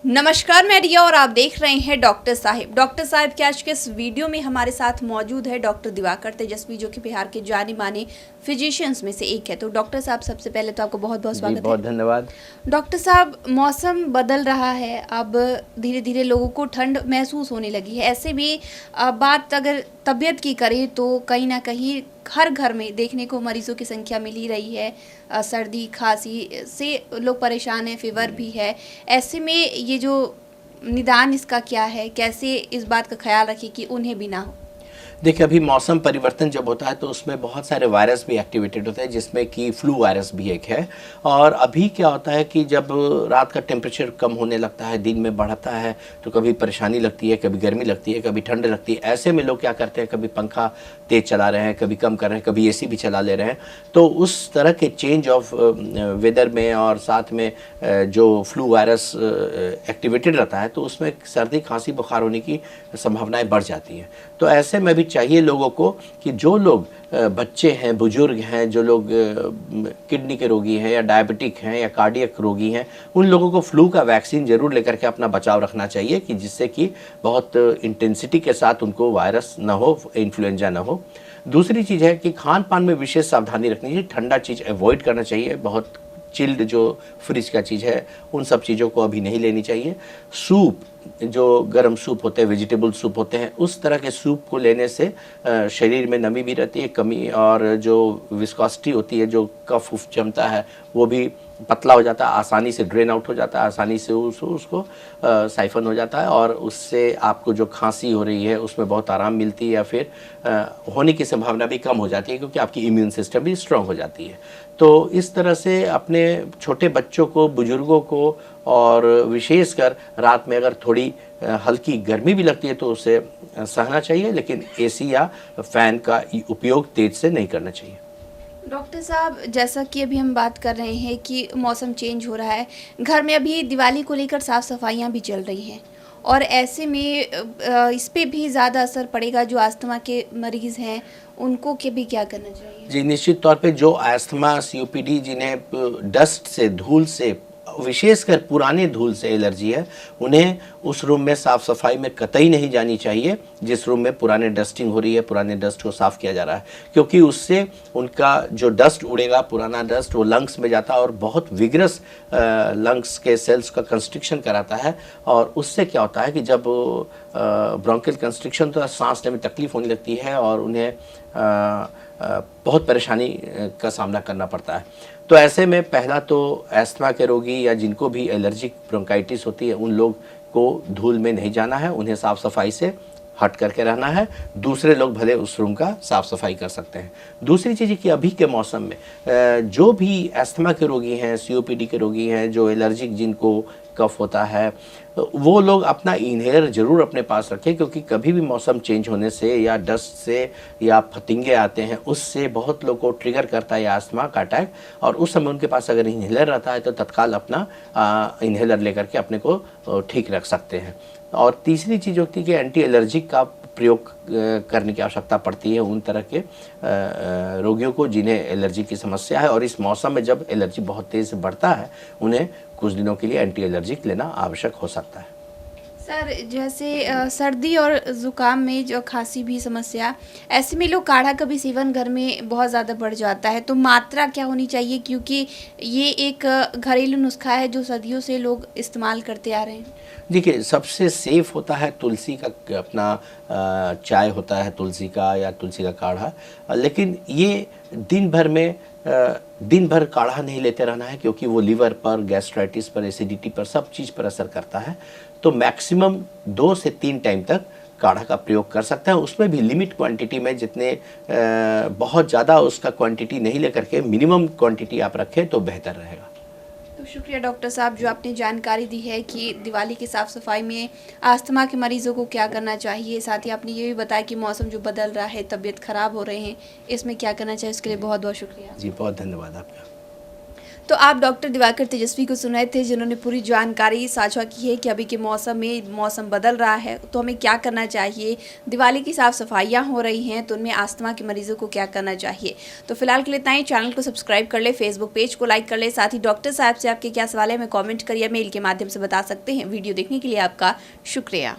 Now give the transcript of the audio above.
नमस्कार, मैं रिया और आप देख रहे हैं डॉक्टर साहिब। डॉक्टर साहिब के आज के इस वीडियो में हमारे साथ मौजूद है डॉक्टर दिवाकर तेजस्वी, जो कि बिहार के जाने माने फिजिशियंस में से एक है। तो डॉक्टर साहब, सबसे पहले तो आपको बहुत बहुत स्वागत है। बहुत धन्यवाद। डॉक्टर साहब, मौसम बदल रहा है, अब धीरे धीरे लोगों को ठंड महसूस होने लगी है। ऐसे में बात अगर तबीयत की करें तो कहीं ना कहीं हर घर में देखने को मरीजों की संख्या मिल ही रही है। सर्दी खांसी से लोग परेशान हैं, फीवर भी है। ऐसे में ये जो निदान इसका क्या है, कैसे इस बात का ख्याल रखें कि उन्हें भी ना हो? देखिए, अभी मौसम परिवर्तन जब होता है तो उसमें बहुत सारे वायरस भी एक्टिवेटेड होते हैं, जिसमें कि फ्लू वायरस भी एक है। और अभी क्या होता है कि जब रात का टेम्परेचर कम होने लगता है, दिन में बढ़ता है, तो कभी परेशानी लगती है, कभी गर्मी लगती है, कभी ठंड लगती है। ऐसे में लोग क्या करते हैं, कभी पंखा तेज़ चला रहे हैं, कभी कम कर रहे हैं, कभी एसी भी चला ले रहे हैं। तो उस तरह के चेंज ऑफ वेदर में और साथ में जो फ्लू वायरस एक्टिवेटेड रहता है, तो उसमें सर्दी खांसी बुखार होने की संभावनाएं बढ़ जाती हैं। तो ऐसे में भी चाहिए लोगों को कि जो लोग बच्चे हैं, बुजुर्ग हैं, जो लोग किडनी के रोगी हैं या डायबिटिक हैं या कार्डियक रोगी हैं, उन लोगों को फ्लू का वैक्सीन जरूर लेकर के अपना बचाव रखना चाहिए, कि जिससे कि बहुत इंटेंसिटी के साथ उनको वायरस ना हो, इन्फ्लुएंजा ना हो। दूसरी चीज़ है कि खान पान में विशेष सावधानी रखनी चाहिए। ठंडा चीज़ अवॉइड करना चाहिए। बहुत चिल्ड जो फ्रिज का चीज़ है, उन सब चीज़ों को अभी नहीं लेनी चाहिए। सूप, जो गर्म सूप होते हैं, वेजिटेबल सूप होते हैं, उस तरह के सूप को लेने से शरीर में नमी भी रहती है, कमी, और जो विस्कोसिटी होती है, जो कफ उफ जमता है, वो भी पतला हो जाता है, आसानी से ड्रेन आउट हो जाता है, आसानी से उसको साइफन हो जाता है, और उससे आपको जो खांसी हो रही है उसमें बहुत आराम मिलती है, या फिर होने की संभावना भी कम हो जाती है, क्योंकि आपकी इम्यून सिस्टम भी स्ट्रांग हो जाती है। तो इस तरह से अपने छोटे बच्चों को, बुजुर्गों को, और विशेषकर रात में अगर थोड़ी हल्की गर्मी भी लगती है तो उसे सहना चाहिए, लेकिन एसी या फैन का उपयोग तेज से नहीं करना चाहिए। डॉक्टर साहब, जैसा कि अभी हम बात कर रहे हैं कि मौसम चेंज हो रहा है, घर में अभी दिवाली को लेकर साफ़ सफाइयाँ भी चल रही हैं, और ऐसे में इस पे भी ज़्यादा असर पड़ेगा। जो अस्थमा के मरीज़ हैं उनको के भी क्या करना चाहिए? जी, निश्चित तौर पे जो अस्थमा, सीओपीडी, जिन्हें डस्ट से, धूल से, विशेषकर पुराने धूल से एलर्जी है, उन्हें उस रूम में साफ़ सफाई में कतई नहीं जानी चाहिए जिस रूम में पुराने डस्टिंग हो रही है, पुराने डस्ट को साफ़ किया जा रहा है, क्योंकि उससे उनका जो डस्ट उड़ेगा, पुराना डस्ट, वो लंग्स में जाता है और बहुत विगरस लंग्स के सेल्स का कंस्ट्रिक्शन कराता है। और उससे क्या होता है कि जब ब्रोंकियल कंस्ट्रिक्शन, तो सांस लेने में तकलीफ होने लगती है और उन्हें बहुत परेशानी का सामना करना पड़ता है। तो ऐसे में पहला तो अस्थमा के रोगी या जिनको भी एलर्जिक ब्रोंकाइटिस होती है, उन लोग को धूल में नहीं जाना है, उन्हें साफ़ सफाई से हट करके रहना है। दूसरे लोग भले उस रूम का साफ़ सफाई कर सकते हैं। दूसरी चीज़ है कि अभी के मौसम में जो भी अस्थमा के रोगी हैं, सीओपीडी के रोगी हैं, जो एलर्जिक, जिनको कफ होता है, वो लोग अपना इन्हेलर ज़रूर अपने पास रखें, क्योंकि कभी भी मौसम चेंज होने से या डस्ट से या फतिंगे आते हैं, उससे बहुत लोग को ट्रिगर करता है अस्थमा का अटैक। और उस समय उनके पास अगर इन्हेलर रहता है तो तत्काल अपना इन्हेलर लेकर के अपने को ठीक रख सकते हैं। और तीसरी चीज़ होती है कि एंटी एलर्जिक का प्रयोग करने की आवश्यकता पड़ती है उन तरह के रोगियों को जिन्हें एलर्जी की समस्या है। और इस मौसम में जब एलर्जी बहुत तेज़ से बढ़ता है, उन्हें कुछ दिनों के लिए एंटी एलर्जिक लेना आवश्यक हो सकता है। सर, जैसे सर्दी और ज़ुकाम में जो खांसी भी समस्या, ऐसे में लोग काढ़ा का भी सेवन घर में बहुत ज़्यादा बढ़ जाता है, तो मात्रा क्या होनी चाहिए? क्योंकि ये एक घरेलू नुस्खा है जो सदियों से लोग इस्तेमाल करते आ रहे हैं। देखिए, सबसे सेफ होता है तुलसी का अपना चाय होता है तुलसी का, या तुलसी का काढ़ा। लेकिन ये दिन भर काढ़ा नहीं लेते रहना है, क्योंकि वो लीवर पर, गैस्ट्राइटिस पर, एसिडिटी पर, सब चीज़ पर असर करता है। तो मैक्सिमम 2 से 3 टाइम तक काढ़ा का प्रयोग कर सकते हैं, उसमें भी लिमिट क्वांटिटी में। जितने बहुत ज़्यादा उसका क्वांटिटी नहीं लेकर के मिनिमम क्वांटिटी आप रखें तो बेहतर रहेगा। तो शुक्रिया डॉक्टर साहब, जो आपने जानकारी दी है कि दिवाली की साफ़ सफाई में अस्थमा के मरीजों को क्या करना चाहिए। साथ ही आपने ये भी बताया कि मौसम जो बदल रहा है, तबीयत ख़राब हो रहे हैं, इसमें क्या करना चाहिए। उसके लिए बहुत बहुत शुक्रिया जी, बहुत धन्यवाद आपका। तो आप डॉक्टर दिवाकर तेजस्वी को सुन रहे थे, जिन्होंने पूरी जानकारी साझा की है कि अभी के मौसम में मौसम बदल रहा है तो हमें क्या करना चाहिए, दिवाली की साफ सफाइयाँ हो रही हैं तो उनमें अस्थमा के मरीजों को क्या करना चाहिए। तो फिलहाल के लिए इतना ही। चैनल को सब्सक्राइब कर ले, फेसबुक पेज को लाइक कर ले, साथ ही डॉक्टर साहब से आपके क्या सवाल है हमें कॉमेंट करिए, मेल के माध्यम से बता सकते हैं। वीडियो देखने के लिए आपका शुक्रिया।